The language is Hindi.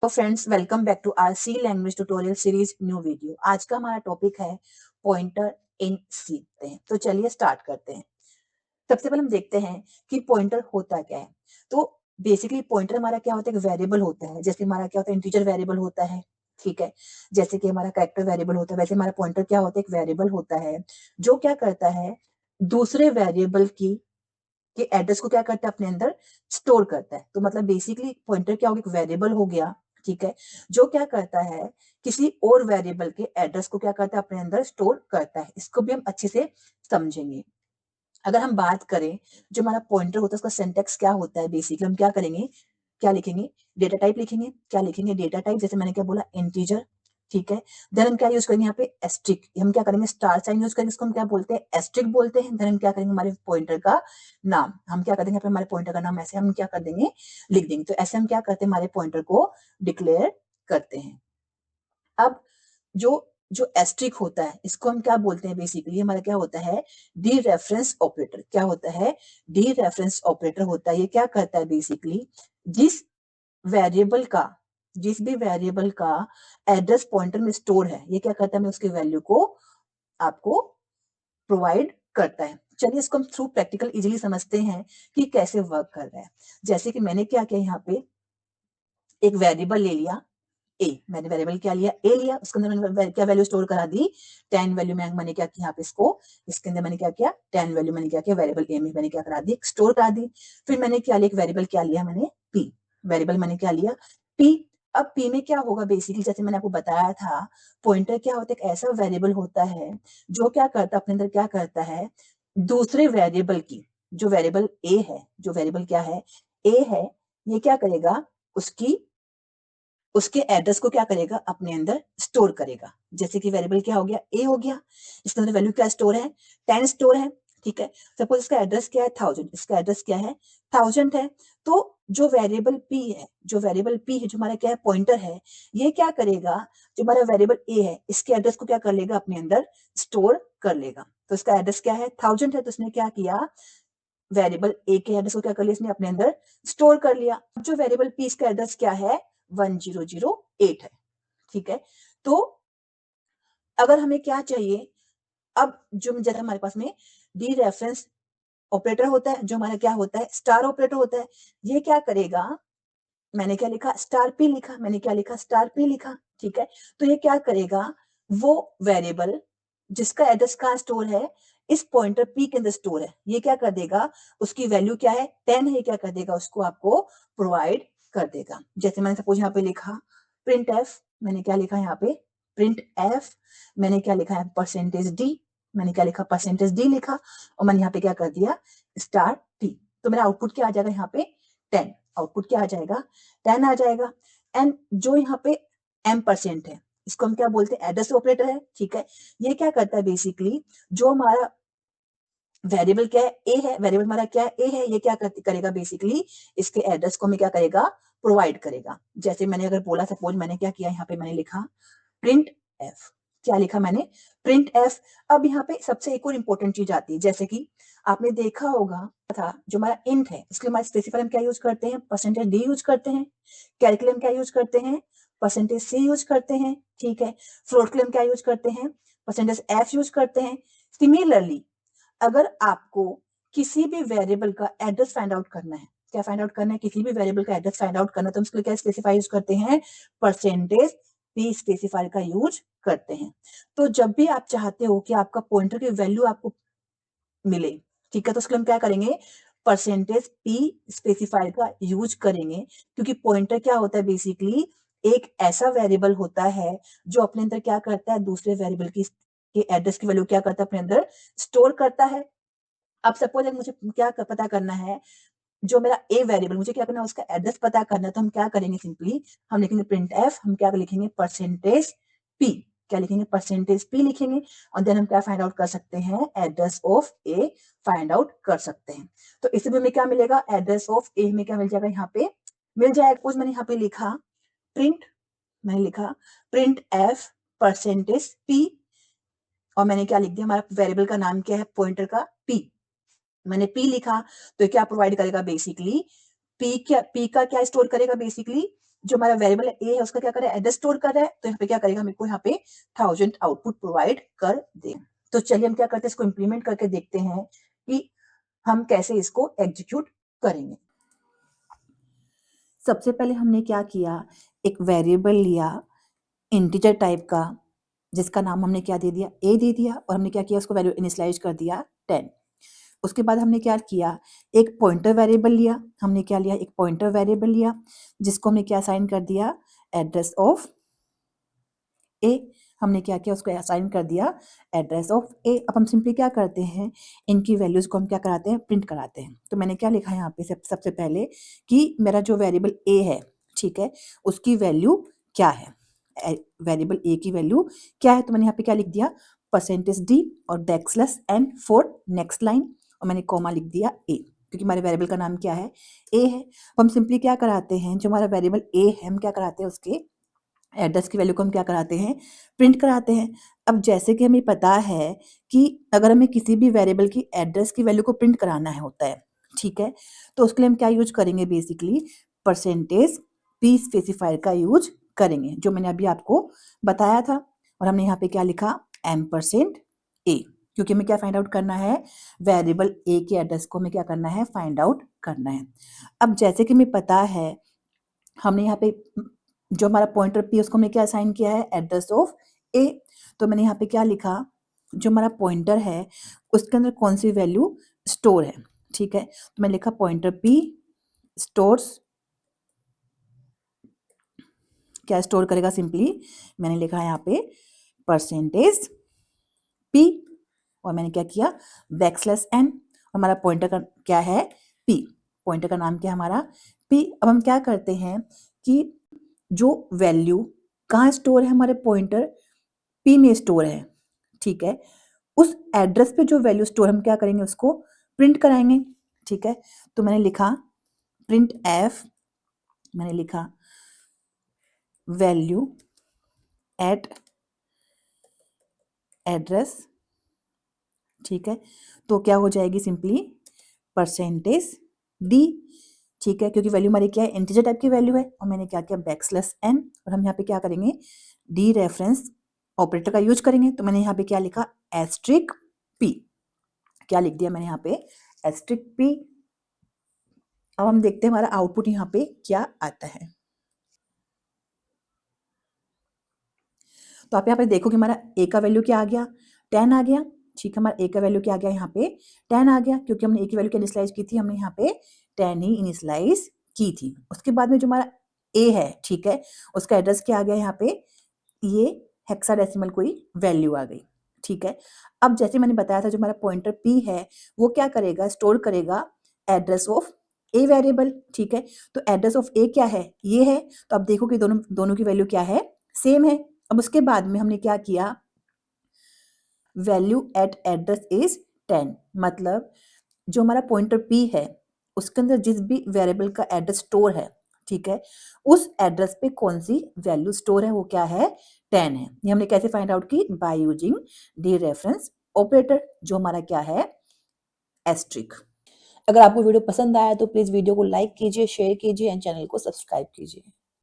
तो friends, welcome back to our C language tutorial series new video. आज का हमारा टॉपिक है पॉइंटर इन सी। तो चलिए स्टार्ट करते हैं। सबसे पहले हम देखते हैं कि पॉइंटर होता क्या है। तो बेसिकली पॉइंटर हमारा क्या होता है, एक वेरिएबल होता है। जैसे हमारा क्या होता है, इंटीजर वेरिएबल होता है, ठीक है। जैसे कि हमारा कैरेक्टर वेरिएबल होता है, वैसे हमारा पॉइंटर क्या होता है, एक वेरिएबल होता है जो क्या करता है, दूसरे वेरिएबल की के एड्रेस को क्या करता है, अपने अंदर स्टोर करता है। तो मतलब बेसिकली पॉइंटर क्या होगा, एक वेरिएबल हो गया, ठीक है, जो क्या करता है, किसी और वेरिएबल के एड्रेस को क्या करता है, अपने अंदर स्टोर करता है। इसको भी हम अच्छे से समझेंगे। अगर हम बात करें, जो हमारा पॉइंटर होता है उसका सिंटैक्स क्या होता है, बेसिकली हम क्या करेंगे, क्या लिखेंगे, डेटा टाइप लिखेंगे। क्या लिखेंगे, डेटा टाइप। जैसे मैंने क्या बोला, इंटीजर, ठीक है। देन हम क्या यूज करेंगे, यहाँ पे एस्ट्रिक। हम क्या करेंगे, स्टार साइन यूज करेंगे, इसको हम क्या बोलते हैं, एस्ट्रिक बोलते हैं। देन हम क्या करेंगे, हमारे पॉइंटर का नाम हम क्या कर देंगे, हमारे पॉइंटर का नाम ऐसे हम क्या कर देंगे, लिख देंगे। तो ऐसे हम क्या करते हैं, हमारे पॉइंटर को डिक्लेयर करते हैं। अब जो जो एस्ट्रिक होता है, इसको हम क्या बोलते हैं, बेसिकली हमारा क्या होता है, डी रेफरेंस ऑपरेटर। क्या होता है, डी रेफरेंस ऑपरेटर होता है। ये क्या करता है, बेसिकली जिस वेरिएबल का जिस भी वेरिएबल का एड्रेस पॉइंटर में स्टोर है, ये क्या करता है, मैं उसके वैल्यू को आपको प्रोवाइड करता है। चलिए इसको हम थ्रू प्रैक्टिकल इजीली समझते हैं कि कैसे वर्क कर रहा है। जैसे कि मैंने क्या किया, यहाँ पे एक वेरिएबल ले लिया ए। मैंने वेरिएबल क्या लिया, ए लिया। उसके अंदर मैंने क्या वैल्यू स्टोर करा दी, 10 वैल्यू। मैंने क्या किया, यहाँ पे इसके अंदर मैंने क्या किया, 10 वैल्यू मैंने क्या किया, वेरिएबल ए में मैंने क्या करा दी, स्टोर करा दी। फिर मैंने क्या लिया, एक वेरिएबल क्या लिया मैंने, पी। वेरिएबल मैंने क्या लिया, पी। अब पी में क्या होगा, बेसिकली जैसे मैंने आपको बताया था, पॉइंटर क्या होता है, एक ऐसा वेरिएबल होता है जो क्या करता है, अपने अंदर क्या करता है, दूसरे वेरिएबल की, जो वेरिएबल ए है, जो वेरिएबल क्या है, ए है, ये क्या करेगा, उसकी उसके एड्रेस को क्या करेगा, अपने अंदर स्टोर करेगा। जैसे कि वेरिएबल क्या हो गया, ए हो गया। इसके अंदर वैल्यू क्या स्टोर है, 10 स्टोर है, ठीक है। सपोज इसका एड्रेस क्या है, 1000। इसका एड्रेस क्या है, 1000 है। तो जो वेरिएबल पी है, जो हमारा क्या है, पॉइंटर है, ये क्या करेगा, जो हमारा वेरिएबल ए है, इसके एड्रेस को क्या कर लेगा, अपने अंदर स्टोर कर लेगा। तो इसका एड्रेस क्या है, 1000 है। तो इसने क्या किया, वेरिएबल ए के एड्रेस को क्या कर लिया, इसने अपने अंदर स्टोर कर लिया। जो वेरिएबल पी, इसका एड्रेस क्या है, 1008 है, ठीक है। तो अगर हमें क्या चाहिए, अब जो जैसे हमारे पास में डी रेफरेंस ऑपरेटर होता है, जो हमारा क्या होता है, स्टार ऑपरेटर होता है। ये क्या करेगा, मैंने क्या लिखा, स्टार पी लिखा। मैंने क्या लिखा, स्टार पी लिखा, ठीक है। तो ये क्या करेगा, वो वेरिएबल जिसका एड्रेस कहाँ स्टोर है, इस पॉइंटर पी के अंदर स्टोर है, ये क्या कर देगा, उसकी वैल्यू क्या है, 10 है, ये क्या कर देगा, उसको आपको प्रोवाइड कर देगा। जैसे मैंने सपोज यहाँ पे लिखा प्रिंट एफ। मैंने क्या लिखा यहाँ पे, प्रिंट एफ। मैंने क्या लिखा है, परसेंटेज डी। मैंने क्या लिखा, परसेंटेज डी लिखा। और मैंने यहाँ पे क्या कर दिया, स्टार टी। तो मेरा आउटपुट क्या आ जाएगा, यहाँ पे 10। आउटपुट क्या आ जाएगा, 10 आ जाएगा। एंड जो यहाँ पे M% है, इसको हम क्या बोलते हैं, एड्रेस ऑपरेटर है, ठीक है। ये क्या करता है, बेसिकली जो हमारा वेरिएबल क्या है, ए है, वेरिएबल हमारा क्या है, ए है, ये क्या करेगा, बेसिकली इसके एड्रेस को हमें क्या करेगा, प्रोवाइड करेगा। जैसे मैंने अगर बोला, सपोज मैंने क्या किया, यहाँ पे मैंने लिखा प्रिंट एफ। क्या लिखा मैंने, प्रिंट एफ। अब यहाँ पे सबसे एक और इंपॉर्टेंट चीज आती है, जैसे कि आपने देखा होगा था, जो हमारा इंट है, इसके लिए हमारे स्पेसिफायर हम क्या यूज करते हैं, परसेंटेज डी यूज करते हैं। कैलकुलम क्या यूज करते हैं, परसेंटेज सी यूज करते हैं, ठीक है। फ्लोट के लिए हम क्या यूज करते हैं, परसेंटेज एफ यूज करते हैं। सिमिलरली अगर आपको किसी भी वेरिएबल का एड्रेस फाइंड आउट करना है, क्या फाइंड आउट करना है, किसी भी वेरिएबल का एड्रेस फाइंड आउट करना है, तो हम इसके लिए क्या स्पेसिफाई यूज करते हैं, परसेंटेज पी स्पेसिफायर का यूज करते हैं। तो जब भी आप चाहते हो कि आपका पॉइंटर की वैल्यू आपको मिले, ठीक है, तो उसके लिए हम क्या करेंगे, परसेंटेज पी स्पेसिफायर का यूज करेंगे। क्योंकि पॉइंटर क्या होता है, बेसिकली एक ऐसा वेरिएबल होता है जो अपने अंदर क्या करता है, दूसरे वेरिएबल की के एड्रेस की वैल्यू क्या करता है, अपने अंदर स्टोर करता है। अब सपोज मुझे क्या पता करना है, जो मेरा ए वेरिएबल, मुझे क्या करना है, उसका एड्रेस पता करना है। तो हम क्या करेंगे, सिंपली हम लिखेंगे प्रिंट एफ। हम क्या लिखेंगे, परसेंटेज पी। क्या लिखेंगे, परसेंटेज पी लिखेंगे। और देन हम क्या फाइंड आउट कर सकते हैं, address of A find out कर सकते हैं। तो इसी में हमें क्या मिलेगा, एड्रेस ऑफ ए में क्या मिल जाएगा, यहाँ पे मिल जाएगा कुछ। मैंने यहाँ पे लिखा प्रिंट, मैंने लिखा प्रिंट एफ परसेंटेज पी। और मैंने क्या लिख दिया, हमारा वेरिएबल का नाम क्या है, पॉइंटर का पी। मैंने पी लिखा। तो क्या प्रोवाइड करेगा, बेसिकली पी का क्या स्टोर करेगा, बेसिकली जो हमारा वेरिएबल ए है उसका क्या कर रहा है, एड्रेस स्टोर कर रहा है, तो यहाँ पे क्या करेगा, मेरे को यहाँ पे 1000 आउटपुट प्रोवाइड कर दे। तो चलिए हम क्या करते हैं, इसको इंप्लीमेंट करके देखते हैं कि हम कैसे इसको एग्जीक्यूट करेंगे। सबसे पहले हमने क्या किया, एक वेरिएबल लिया इंटीजर टाइप का, जिसका नाम हमने क्या दे दिया, ए दे दिया, और हमने क्या किया, उसको वैल्यू इनिशियलाइज कर दिया 10। उसके बाद हमने क्या किया, एक पॉइंटर वेरिएबल लिया, हमने क्या लिया, एक पॉइंटर वेरिएबल लिया जिसको हमने क्या असाइन कर दिया, एड्रेस ऑफ ए। हमने क्या किया, उसको असाइन कर दिया एड्रेस ऑफ ए। अब हम सिंपली क्या करते हैं, इनकी वैल्यूज को हम क्या कराते हैं, प्रिंट कराते हैं। तो मैंने क्या लिखा है यहाँ पे, सबसे पहले कि मेरा जो वेरिएबल ए है, ठीक है, उसकी वैल्यू क्या है, वेरिएबल ए की वैल्यू क्या है। तो मैंने यहाँ पे क्या लिख दिया, %d और backslash n for next line, और मैंने कॉमा लिख दिया ए, क्योंकि हमारे वेरिएबल का नाम क्या है, ए है। हम सिंपली क्या कराते हैं, जो हमारा वेरिएबल ए है, हम क्या कराते हैं, उसके एड्रेस की वैल्यू को हम क्या कराते हैं, प्रिंट कराते हैं। अब जैसे कि हमें पता है कि अगर हमें किसी भी वेरिएबल की एड्रेस की वैल्यू को प्रिंट कराना है होता है, ठीक है, तो उसके लिए हम क्या यूज करेंगे, बेसिकली %p स्पेसिफायर का यूज करेंगे, जो मैंने अभी आपको बताया था। और हमने यहाँ पे क्या लिखा, %a, क्योंकि हमें क्या फाइंड आउट करना है, वेरिएबल ए के एड्रेस को हमें क्या करना है, फाइंड आउट करना है। अब जैसे कि हमें पता है, हमने यहाँ पे जो हमारा पॉइंटर p उसको हमने क्या असाइन किया है, एड्रेस ऑफ a। तो मैंने यहाँ पे क्या लिखा, जो हमारा पॉइंटर है उसके अंदर कौन सी वैल्यू स्टोर है, ठीक है। तो मैंने लिखा पॉइंटर p स्टोर्स, क्या स्टोर करेगा, सिंपली मैंने लिखा है यहाँ पे %p, और मैंने क्या किया, बैकस्लैश n। हमारा पॉइंटर का क्या है, p, पॉइंटर का नाम क्या है हमारा, p। अब हम क्या करते हैं कि जो वैल्यू कहाँ स्टोर है, हमारे पॉइंटर p में स्टोर है, ठीक है, उस एड्रेस पे जो वैल्यू स्टोर हम क्या करेंगे, उसको प्रिंट कराएंगे, ठीक है। तो मैंने लिखा प्रिंट f, मैंने लिखा वैल्यू एट एड्रेस, ठीक है। तो क्या हो जाएगी, सिंपली %d, ठीक है, क्योंकि वैल्यू हमारी क्या है, इंटीजर टाइप की वैल्यू है। और मैंने क्या किया, बैकस्लैश n, और हम यहाँ पे क्या करेंगे, डी रेफरेंस ऑपरेटर का यूज करेंगे। तो मैंने यहाँ पे क्या लिखा, एस्ट्रिक p, क्या लिख दिया मैंने यहाँ पे, एस्ट्रिक p। अब हम देखते हैं हमारा आउटपुट यहाँ पे क्या आता है। तो आप यहाँ पे देखो कि हमारा ए का वैल्यू क्या आ गया, 10 आ गया, ठीक है। हमारा ए का वैल्यू क्या आ गया, यहाँ पे 10 आ गया, क्योंकि हमने ए की वैल्यू क्या इनिशियलाइज की थी, हमने यहाँ पे 10 ही इनिशियलाइज की थी। उसके बाद में जो हमारा ए है, ठीक है, उसका एड्रेस क्या आ गया, यहाँ पे ये हेक्साडेसिमल कोई वैल्यू आ गई, ठीक है। अब जैसे मैंने बताया था, जो हमारा पॉइंटर p है वो क्या करेगा, स्टोर करेगा एड्रेस ऑफ ए वेरिएबल, ठीक है। तो एड्रेस ऑफ ए क्या है, ये है। तो अब देखो कि दोनों दोनों की वैल्यू क्या है, सेम है। अब उसके बाद में हमने क्या किया, वैल्यू एट एड्रेस इज 10, मतलब जो हमारा पॉइंटर p है उसके अंदर जिस भी वेरिएबल का एड्रेस स्टोर है, ठीक है, उस एड्रेस पे कौन सी वैल्यू स्टोर है, वो क्या है, 10 है। ये हमने कैसे फाइंड आउट की, by using D reference operator, जो हमारा क्या है, एस्ट्रिक। अगर आपको वीडियो पसंद आया तो प्लीज वीडियो को लाइक कीजिए, शेयर कीजिए एंड चैनल को सब्सक्राइब कीजिए।